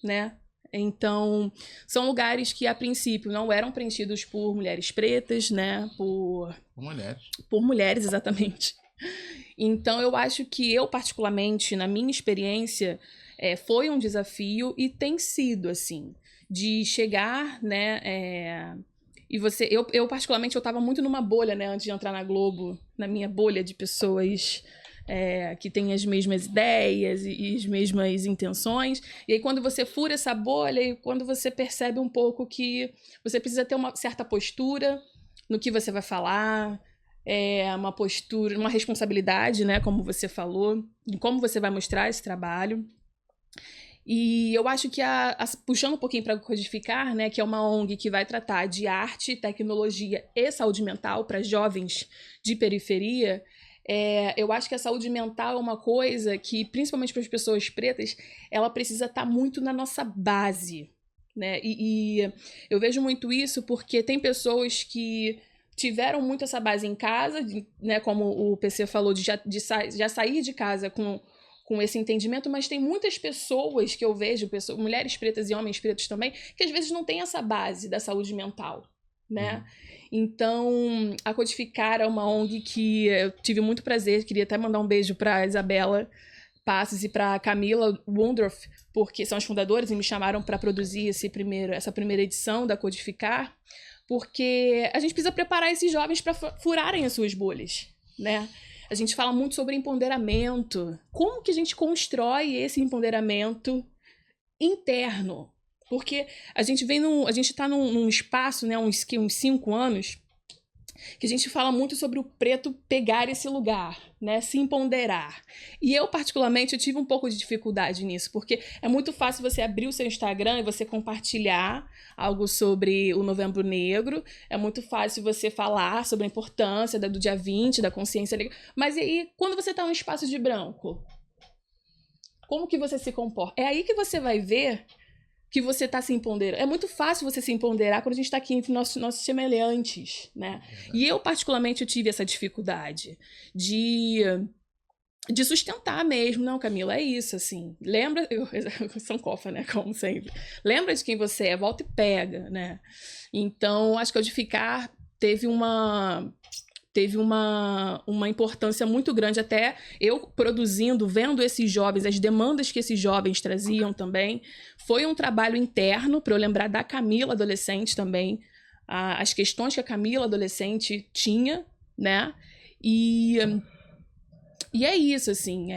né? Então, são lugares que, a princípio, não eram preenchidos por mulheres pretas, né? Por mulheres. Por mulheres, exatamente. Então, eu acho que eu, particularmente, na minha experiência, foi um desafio e tem sido, assim, de chegar, né? E eu particularmente, eu estava muito numa bolha, né? Antes de entrar na Globo, na minha bolha de pessoas que têm as mesmas ideias e as mesmas intenções. E aí, quando você fura essa bolha e quando você percebe um pouco que você precisa ter uma certa postura no que você vai falar, uma postura, uma responsabilidade, né? Como você falou, em como você vai mostrar esse trabalho. E eu acho que, puxando um pouquinho para Codificar, né, que é uma ONG que vai tratar de arte, tecnologia e saúde mental para jovens de periferia, eu acho que a saúde mental é uma coisa que, principalmente para as pessoas pretas, ela precisa estar muito na nossa base, né? E eu vejo muito isso porque tem pessoas que tiveram muito essa base em casa, né, como o PC falou, de já sair de casa com esse entendimento, mas tem muitas pessoas que eu vejo, mulheres pretas e homens pretos também, que às vezes não têm essa base da saúde mental, né? Então, a Codificar é uma ONG que eu tive muito prazer, queria até mandar um beijo para a Isabela Passos e para a Camila Wondorf, porque são as fundadoras e me chamaram para produzir essa primeira edição da Codificar, porque a gente precisa preparar esses jovens para furarem as suas bolhas, né? A gente fala muito sobre empoderamento. Como que a gente constrói esse empoderamento interno? Porque a gente está num espaço, né, uns 5 anos, que a gente fala muito sobre o preto pegar esse lugar, né, se empoderar. E eu, particularmente, eu tive um pouco de dificuldade nisso, porque é muito fácil você abrir o seu Instagram e você compartilhar algo sobre o Novembro Negro, é muito fácil você falar sobre a importância do dia 20, da consciência negra, mas e aí, quando você está num espaço de branco? Como que você se comporta? É aí que você vai ver que você está se empoderando. É muito fácil você se empoderar quando a gente está aqui entre nossos semelhantes, né? E eu, particularmente, eu tive essa dificuldade de sustentar mesmo. Não, Camila, é isso, assim. Lembra... Sankofa, né? Como sempre. Lembra de quem você é, volta e pega, né? Então, acho que o Edificar teve uma importância muito grande, até eu produzindo, vendo esses jovens, as demandas que esses jovens traziam também. Foi um trabalho interno, para eu lembrar da Camila adolescente também, as questões que a Camila adolescente tinha, né? E é isso, assim,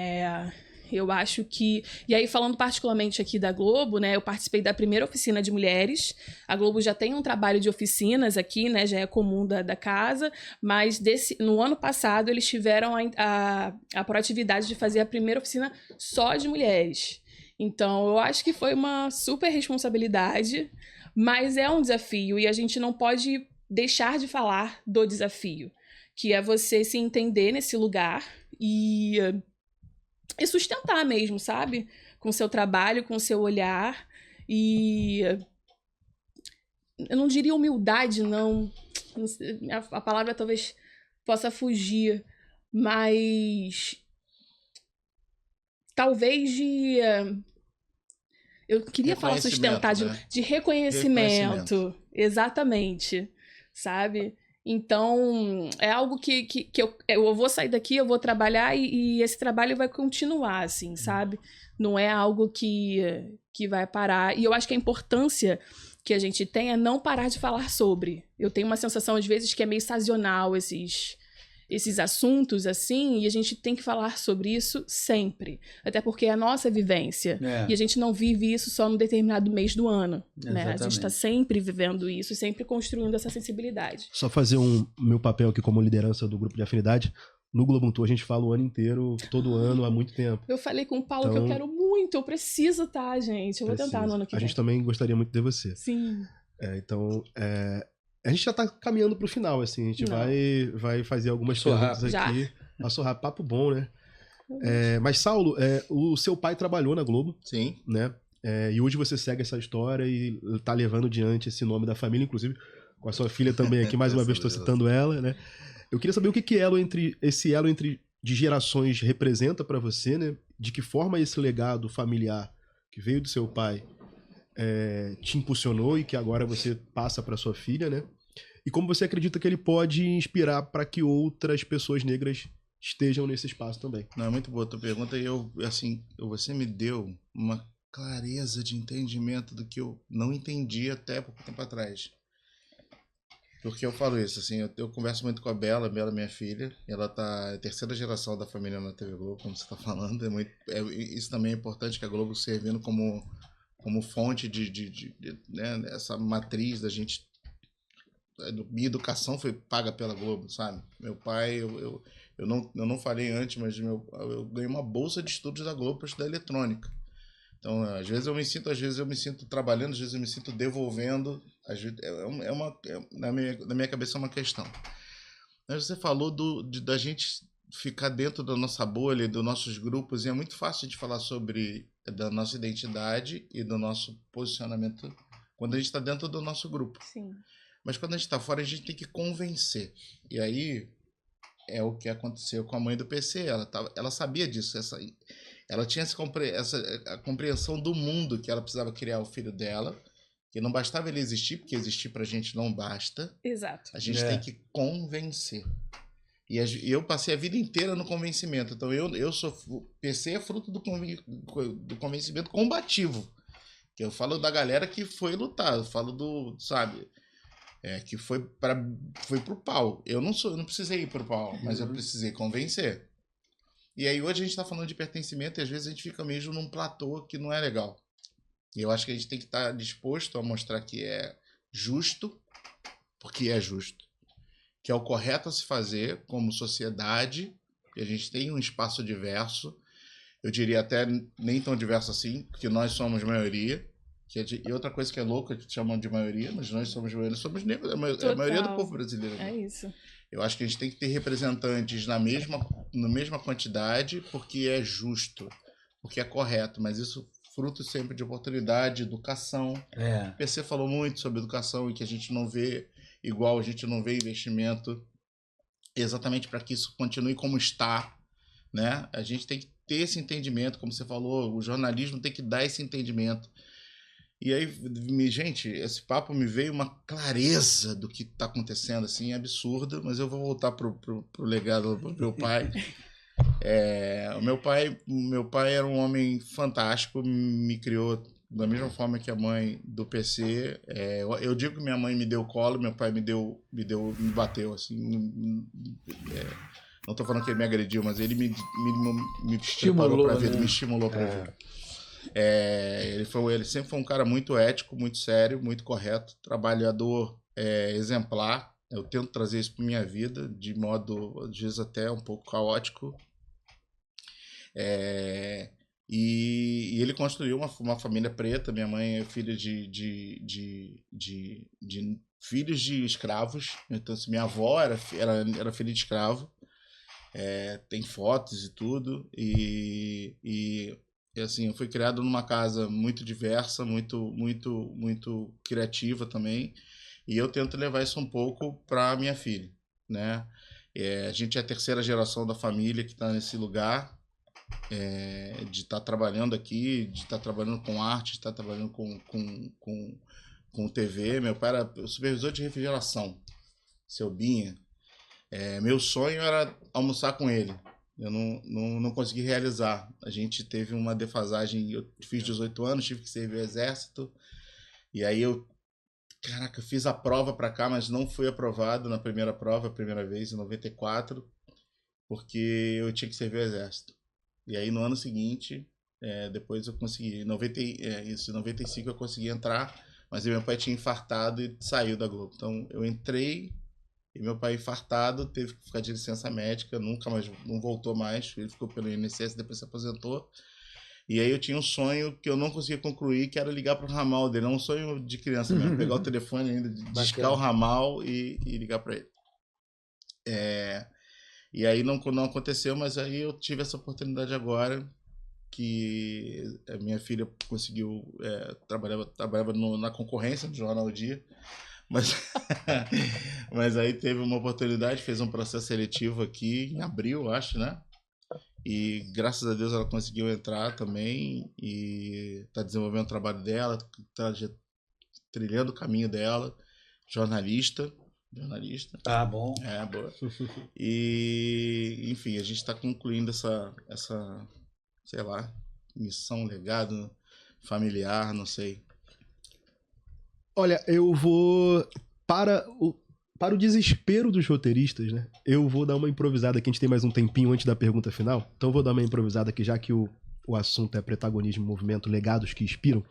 eu acho que... E aí, falando particularmente aqui da Globo, né, eu participei da primeira oficina de mulheres. A Globo já tem um trabalho de oficinas aqui, né, já é comum da casa, mas no ano passado eles tiveram a proatividade de fazer a primeira oficina só de mulheres. Então, eu acho que foi uma super responsabilidade, mas é um desafio e a gente não pode deixar de falar do desafio, que é você se entender nesse lugar e sustentar mesmo, sabe? Com o seu trabalho, com o seu olhar. E eu não diria humildade, não. A palavra talvez possa fugir, mas talvez de... Eu queria falar sustentar, né? de reconhecimento. Exatamente, sabe? Então, é algo que eu vou sair daqui, eu vou trabalhar e esse trabalho vai continuar, assim, sabe? Não é algo que vai parar. E eu acho que a importância que a gente tem é não parar de falar sobre. Eu tenho uma sensação, às vezes, que é meio sazonal esses assuntos, assim, e a gente tem que falar sobre isso sempre. Até porque é a nossa vivência. E a gente não vive isso só num determinado mês do ano. Né? A gente está sempre vivendo isso, sempre construindo essa sensibilidade. Só fazer meu papel aqui como liderança do grupo de afinidade. No Globo Tour a gente fala o ano inteiro, todo ano, há muito tempo. Eu falei com o Paulo que eu quero muito, eu preciso, tá, gente? Eu vou tentar no ano que vem. A gente também gostaria muito de você. Sim. A gente já tá caminhando pro final, assim. A gente vai fazer algumas perguntas aqui. Passou rápido, papo bom, né? Mas, Saulo, o seu pai trabalhou na Globo. Sim. Né? E hoje você segue essa história e tá levando diante esse nome da família, inclusive com a sua filha também aqui. Mais uma vez estou citando ela, né? Eu queria saber o que esse elo entre de gerações representa para você, né? De que forma esse legado familiar que veio do seu pai te impulsionou e que agora você passa para sua filha, né? E como você acredita que ele pode inspirar para que outras pessoas negras estejam nesse espaço também? Não, é muito boa a tua pergunta e você me deu uma clareza de entendimento do que eu não entendi até pouco tempo atrás. Porque eu falo isso, assim, eu converso muito com a Bela é minha filha, ela tá a terceira geração da família na TV Globo, como você está falando, isso também é importante, que a Globo servindo como fonte né, essa matriz da gente. Minha educação foi paga pela Globo, sabe? Meu pai, eu não falei antes, mas eu ganhei uma bolsa de estudos da Globo para estudar eletrônica. Então, às vezes eu me sinto trabalhando, às vezes eu me sinto devolvendo. Na minha cabeça é uma questão. Mas você falou da gente ficar dentro da nossa bolha, dos nossos grupos, e é muito fácil de falar sobre da nossa identidade e do nosso posicionamento quando a gente está dentro do nosso grupo. Sim. Mas quando a gente está fora, a gente tem que convencer. E aí é o que aconteceu com a mãe do PC. Ela sabia disso. Ela tinha a compreensão do mundo que ela precisava criar o filho dela, que não bastava ele existir, porque existir pra gente não basta. Exato. A gente tem que convencer. E eu passei a vida inteira no convencimento. Então eu sou... PC é fruto do convencimento combativo. Que eu falo da galera que foi lutar. Eu falo sabe... que foi pro pau. Eu não precisei ir pro pau, mas eu precisei convencer. E aí hoje a gente tá falando de pertencimento e às vezes a gente fica mesmo num platô que não é legal. E eu acho que a gente tem que estar disposto a mostrar que é justo, porque é justo, que é o correto a se fazer como sociedade, que a gente tem um espaço diverso, eu diria até nem tão diverso assim, porque nós somos maioria. E outra coisa que é louca, que chamam de maioria, mas nós somos maioria, somos negros, é a maioria do povo brasileiro. É isso. Eu acho que a gente tem que ter representantes na mesma quantidade, porque é justo, porque é correto, mas isso fruto sempre de oportunidade, educação. O PC falou muito sobre educação e que a gente não vê igual, a gente não vê investimento exatamente para que isso continue como está, né? A gente tem que ter esse entendimento, como você falou, o jornalismo tem que dar esse entendimento. E aí, gente, esse papo me veio uma clareza do que está acontecendo, assim, absurda, mas eu vou voltar pro legado do meu pai. O meu pai era um homem fantástico, me criou da mesma forma que a mãe do PC. Eu digo que minha mãe me deu colo, meu pai me bateu, assim. Não estou falando que ele me agrediu, mas ele me preparou para a vida, me estimulou para a vida. Ele sempre foi um cara muito ético, muito sério, muito correto, trabalhador, exemplar. Eu tento trazer isso para minha vida, de modo, às vezes, até um pouco caótico. E ele construiu uma família preta. Minha mãe é filha de filhos de escravos. Então, assim, minha avó era filha de escravo. Tem fotos e tudo. E assim, eu fui criado numa casa muito diversa, muito criativa também. E eu tento levar isso um pouco para minha filha, né? A gente é a terceira geração da família que está nesse lugar, de estar trabalhando aqui, de estar trabalhando com arte, de estar trabalhando com TV. Meu pai era supervisor de refrigeração, seu Binha. Meu sonho era almoçar com ele. Eu não consegui realizar. A gente teve uma defasagem. Eu fiz 18 anos, tive que servir o exército. E aí eu fiz a prova para cá, mas não fui aprovado na primeira prova, a primeira vez, em 94, porque eu tinha que servir o exército. E aí no ano seguinte, depois eu consegui. Em 95 eu consegui entrar, mas meu pai tinha infartado e saiu da Globo. Então eu entrei. E meu pai, infartado, teve que ficar de licença médica, nunca mais, não voltou mais. Ele ficou pelo INSS, depois se aposentou. E aí eu tinha um sonho que eu não conseguia concluir, que era ligar para o ramal dele. É um sonho de criança mesmo, pegar o telefone ainda, discar o ramal e ligar para ele. E aí não aconteceu, mas aí eu tive essa oportunidade agora, que a minha filha conseguiu, trabalhava na concorrência do Jornal do Dia. Mas aí teve uma oportunidade, fez um processo seletivo aqui em abril, acho, né? E graças a Deus ela conseguiu entrar também e está desenvolvendo o trabalho dela, está trilhando o caminho dela, jornalista. Ah, bom. Boa. E, enfim, a gente está concluindo essa, sei lá, missão, legado familiar, não sei. Olha, eu vou... Para o desespero dos roteiristas, né? Eu vou dar uma improvisada aqui. A gente tem mais um tempinho antes da pergunta final. Então eu vou dar uma improvisada aqui, já que o assunto é protagonismo, movimento, legados que inspiram.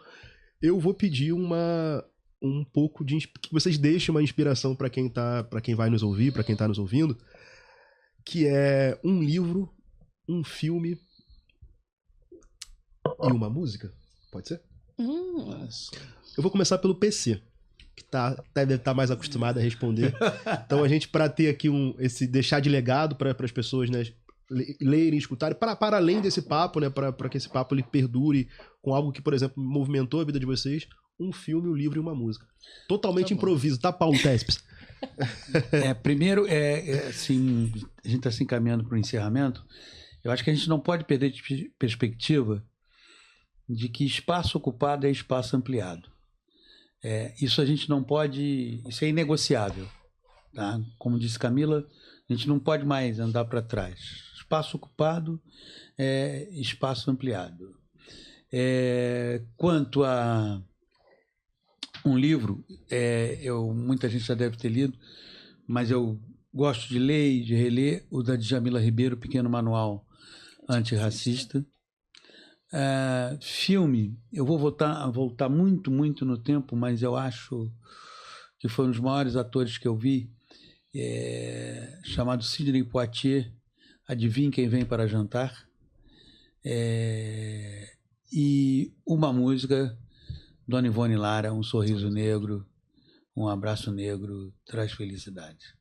Eu vou pedir um pouco de... que vocês deixem uma inspiração para quem vai nos ouvir, para quem tá nos ouvindo, que é um livro, um filme e uma música. Pode ser? Eu vou começar pelo PC, que deve estar mais acostumado a responder. Então a gente, para ter aqui deixar de legado para as pessoas, né, lerem, escutarem, para além desse papo, né, para que esse papo ele perdure com algo que, por exemplo, movimentou a vida de vocês, um filme, um livro e uma música. Totalmente improviso, tá, Paulo Tespes? Primeiro, assim, a gente está se encaminhando para o encerramento. Eu acho que a gente não pode perder de perspectiva de que espaço ocupado é espaço ampliado. Isso a gente não pode... Isso é inegociável. Tá? Como disse Camila, a gente não pode mais andar para trás. Espaço ocupado é espaço ampliado. Quanto a um livro, muita gente já deve ter lido, mas eu gosto de ler e de reler o da Djamila Ribeiro, Pequeno Manual Antirracista. Filme, eu vou voltar muito, muito no tempo, mas eu acho que foi um dos maiores atores que eu vi, chamado Sidney Poitier, Adivinhe Quem Vem para Jantar. E uma música, Dona Ivone Lara, Um Sorriso Negro, Um Abraço Negro, Traz Felicidade.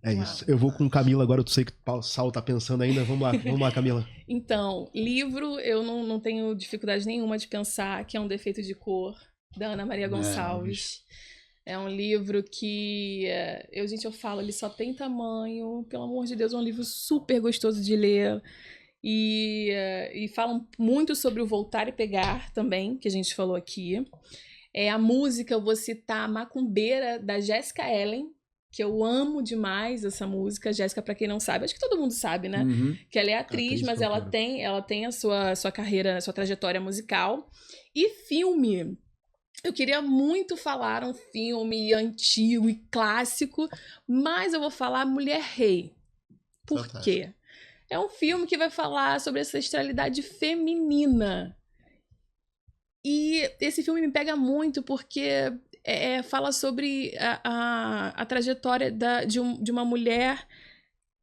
É isso. Eu vou com Camila agora, eu sei que o Saulo tá pensando ainda. Vamos lá, Camila. Então, livro, eu não tenho dificuldade nenhuma de pensar, que é Um Defeito de Cor, da Ana Maria Gonçalves. É um livro que, eu falo, ele só tem tamanho, pelo amor de Deus, é um livro super gostoso de ler. E falam muito sobre o voltar e pegar também, que a gente falou aqui. A música, eu vou citar Macumbeira, da Jessica Ellen, que eu amo demais essa música. Jéssica, pra quem não sabe, acho que todo mundo sabe, né? Uhum. Que ela é atriz, mas ela tem a sua carreira, a sua trajetória musical. E filme. Eu queria muito falar um filme antigo e clássico, mas eu vou falar Mulher Rei. Por quê? É um filme que vai falar sobre a ancestralidade feminina. E esse filme me pega muito porque fala sobre a trajetória de uma mulher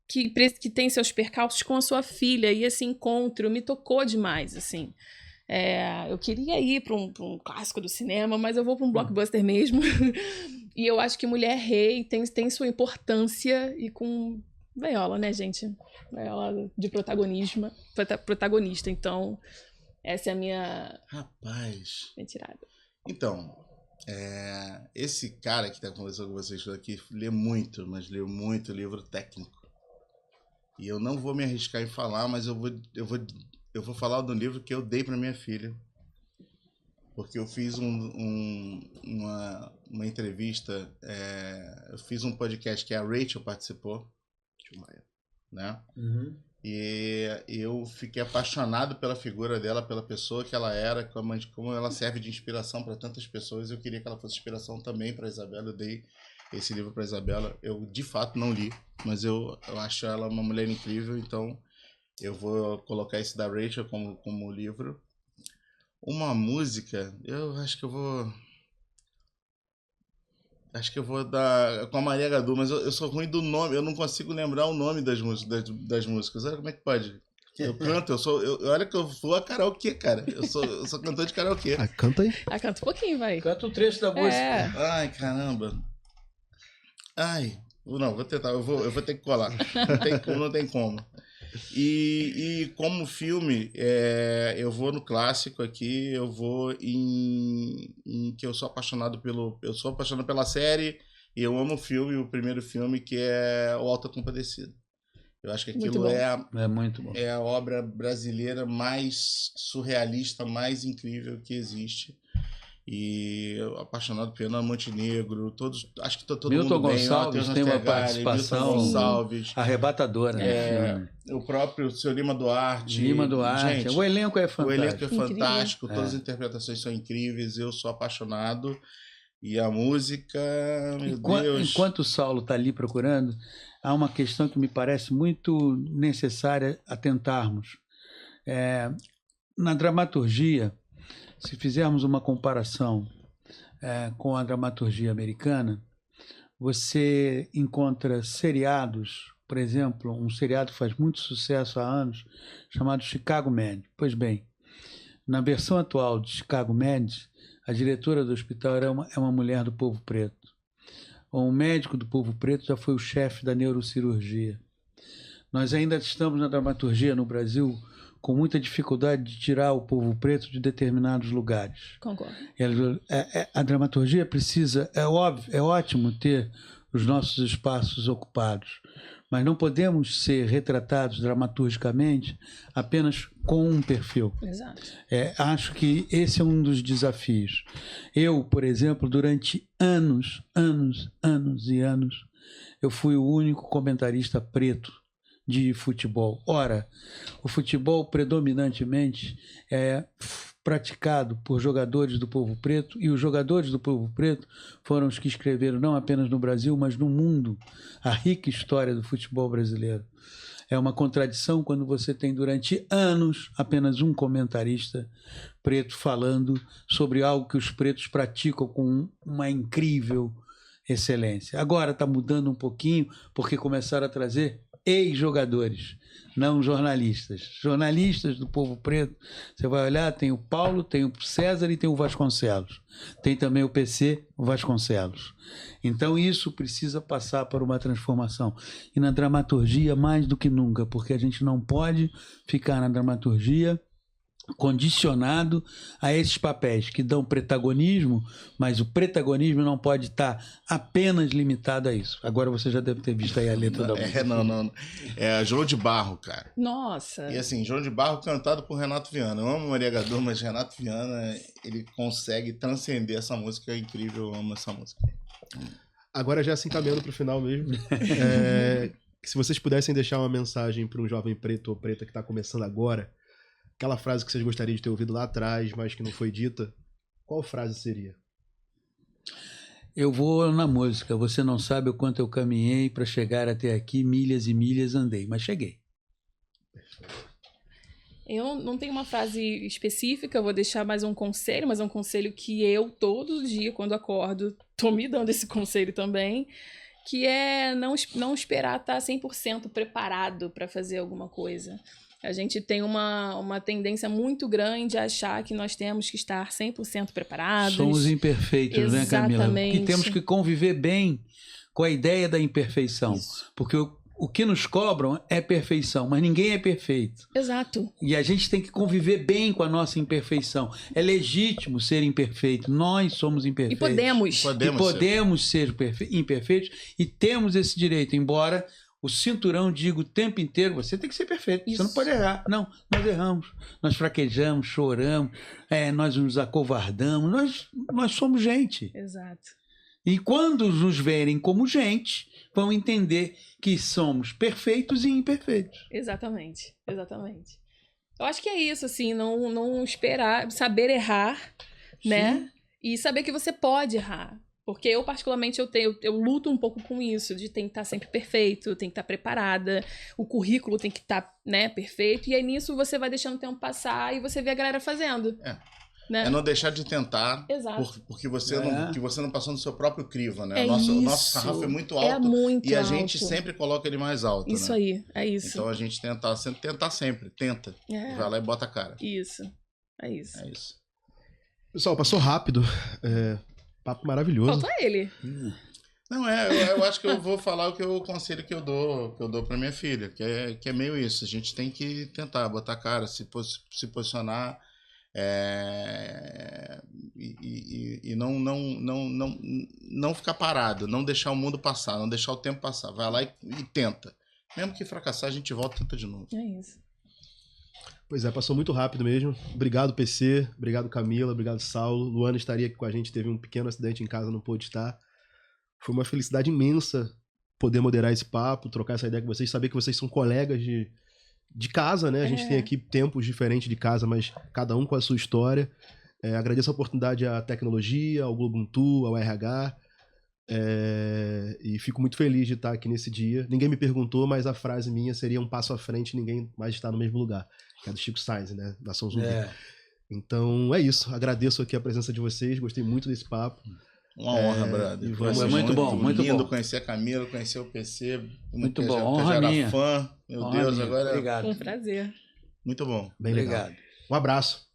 que tem seus percalços com a sua filha. E esse encontro me tocou demais, assim. Eu queria ir para um clássico do cinema, mas eu vou para um blockbuster mesmo. E eu acho que Mulher Rei tem sua importância, e com Viola, né, gente? Viola de protagonista. Então, essa é a minha retirada. Então, esse cara que está conversando com vocês aqui lê muito, mas lê muito livro técnico. E eu não vou me arriscar em falar, mas eu vou falar do livro que eu dei para minha filha. Porque eu fiz uma entrevista, eu fiz um podcast que a Rachel participou, né? Uhum. E eu fiquei apaixonado pela figura dela, pela pessoa que ela era, como ela serve de inspiração para tantas pessoas. Eu queria que ela fosse inspiração também para Isabela. Eu dei esse livro para Isabela. Eu, de fato, não li, mas eu acho ela uma mulher incrível, então eu vou colocar esse da Rachel como livro. Uma música, eu acho que eu vou dar com a Maria Gadu, mas eu sou ruim do nome, eu não consigo lembrar o nome das músicas. Olha como é que pode. Eu canto, olha que eu vou a karaokê, cara. Eu sou cantor de karaokê. Canta aí. Canta um pouquinho, vai. Canta um trecho da música. Ai, caramba. Não, vou tentar, eu vou ter que colar. Não tem como. E como filme, eu vou no clássico aqui, eu vou em que eu sou apaixonado pela série, e eu amo o filme, o primeiro filme, que é O Auto da Compadecida. Eu acho que aquilo é muito bom. É a obra brasileira mais surrealista, mais incrível que existe. E eu apaixonado pelo Montenegro, acho que todo Milton mundo bem. Gonçalves tem uma participação Milton Gonçalves, arrebatadora, né? O próprio seu Lima Duarte. Gente, o elenco é fantástico. O elenco é fantástico, todas as interpretações são incríveis, eu sou apaixonado. E a música, meu Deus. Enquanto o Saulo está ali procurando, há uma questão que me parece muito necessária atentarmos. Na dramaturgia, se fizermos uma comparação com a dramaturgia americana, você encontra seriados, por exemplo, um seriado que faz muito sucesso há anos, chamado Chicago Med. Pois bem, na versão atual de Chicago Med, a diretora do hospital é uma mulher do povo preto. Um médico do povo preto já foi o chefe da neurocirurgia. Nós ainda estamos na dramaturgia no Brasil com muita dificuldade de tirar o povo preto de determinados lugares. Concordo. A dramaturgia precisa, é ótimo ter os nossos espaços ocupados, mas não podemos ser retratados dramaturgicamente apenas com um perfil. Exato. Acho que esse é um dos desafios. Eu, por exemplo, durante anos e anos, eu fui o único comentarista preto de futebol. Ora, o futebol predominantemente é praticado por jogadores do povo preto, e os jogadores do povo preto foram os que escreveram, não apenas no Brasil, mas no mundo, a rica história do futebol brasileiro. É uma contradição quando você tem durante anos apenas um comentarista preto falando sobre algo que os pretos praticam com uma incrível excelência. Agora está mudando um pouquinho, porque começaram a trazer ex-jogadores, não jornalistas. Jornalistas do povo preto, você vai olhar, tem o Paulo, tem o César e tem o Vasconcelos. Tem também o PC, o Vasconcelos. Então isso precisa passar por uma transformação. E na dramaturgia, mais do que nunca, porque a gente não pode ficar na dramaturgia condicionado a esses papéis que dão protagonismo, mas o protagonismo não pode estar apenas limitado a isso. Agora você já deve ter visto aí a letra da música. Não. É João de Barro, cara. Nossa. E assim, João de Barro cantado por Renato Viana. Eu amo Maria Gadu, mas Renato Viana, ele consegue transcender essa música, é incrível, eu amo essa música. Agora já se encaminhando para o final mesmo. Se vocês pudessem deixar uma mensagem para um jovem preto ou preta que está começando agora, aquela frase que vocês gostariam de ter ouvido lá atrás, mas que não foi dita, qual frase seria? Eu vou na música. Você não sabe o quanto eu caminhei para chegar até aqui, milhas e milhas andei, mas cheguei. Eu não tenho uma frase específica, eu vou deixar mais um conselho, mas é um conselho que eu, todo dia, quando acordo, tô me dando esse conselho também, que é não esperar estar 100% preparado para fazer alguma coisa. A gente tem uma tendência muito grande a achar que nós temos que estar 100% preparados. Somos imperfeitos, né, Camila? Exatamente. Que temos que conviver bem com a ideia da imperfeição. Isso. Porque o que nos cobram é perfeição, mas ninguém é perfeito. Exato. E a gente tem que conviver bem com a nossa imperfeição. É legítimo ser imperfeito. Nós somos E imperfeitos. podemos. Ser imperfeitos e temos esse direito, embora o cinturão diga o tempo inteiro, você tem que ser perfeito, Isso. você não pode errar. Não, nós erramos, nós fraquejamos, choramos, nós nos acovardamos, nós somos gente. Exato. E quando nos verem como gente, vão entender que somos perfeitos e imperfeitos. Exatamente. Eu acho que é isso, assim, não esperar, saber errar, né? E saber que você pode errar. Porque eu, particularmente, eu luto um pouco com isso, de tem que estar sempre perfeito, tem que estar preparada, o currículo tem que estar, né, perfeito, e aí nisso você vai deixando o tempo passar e você vê a galera fazendo. Né? É não deixar de tentar, porque você não passou no seu próprio crivo, né? O nosso sarrafo é muito alto e a gente sempre coloca ele mais alto. Isso, né? aí, é isso. Então a gente tentar sempre, tenta. Vai lá e bota a cara. Isso, é isso. Pessoal, passou rápido. Papo maravilhoso. Faltou ele. Não, eu acho que eu vou falar o conselho que eu dou pra minha filha, que é meio isso. A gente tem que tentar botar a cara, se posicionar e não ficar parado, não deixar o mundo passar, não deixar o tempo passar. Vai lá e tenta. Mesmo que fracassar, a gente volta e tenta de novo. É isso. Pois é, passou muito rápido mesmo. Obrigado, PC. Obrigado, Camila. Obrigado, Saulo. Luana estaria aqui com a gente. Teve um pequeno acidente em casa, não pôde estar. Foi uma felicidade imensa poder moderar esse papo, trocar essa ideia com vocês, saber que vocês são colegas de casa, né? A gente tem aqui tempos diferentes de casa, mas cada um com a sua história. Agradeço a oportunidade à tecnologia, ao Globuntu, ao RH. E fico muito feliz de estar aqui nesse dia. Ninguém me perguntou, mas a frase minha seria um passo à frente, ninguém mais está no mesmo lugar. Que é do Chico Sainz, né? Nação Zumbi. Então é isso. Agradeço aqui a presença de vocês. Gostei muito desse papo. Uma honra, brother. Foi muito bom, muito lindo bom. Conhecer a Camila, conhecer o PC. Muito bom, já, honra já minha. era fã. Meu Honra Deus, minha. agora. Obrigado. Foi um prazer. Muito bom. Bem legal. Obrigado. Um abraço.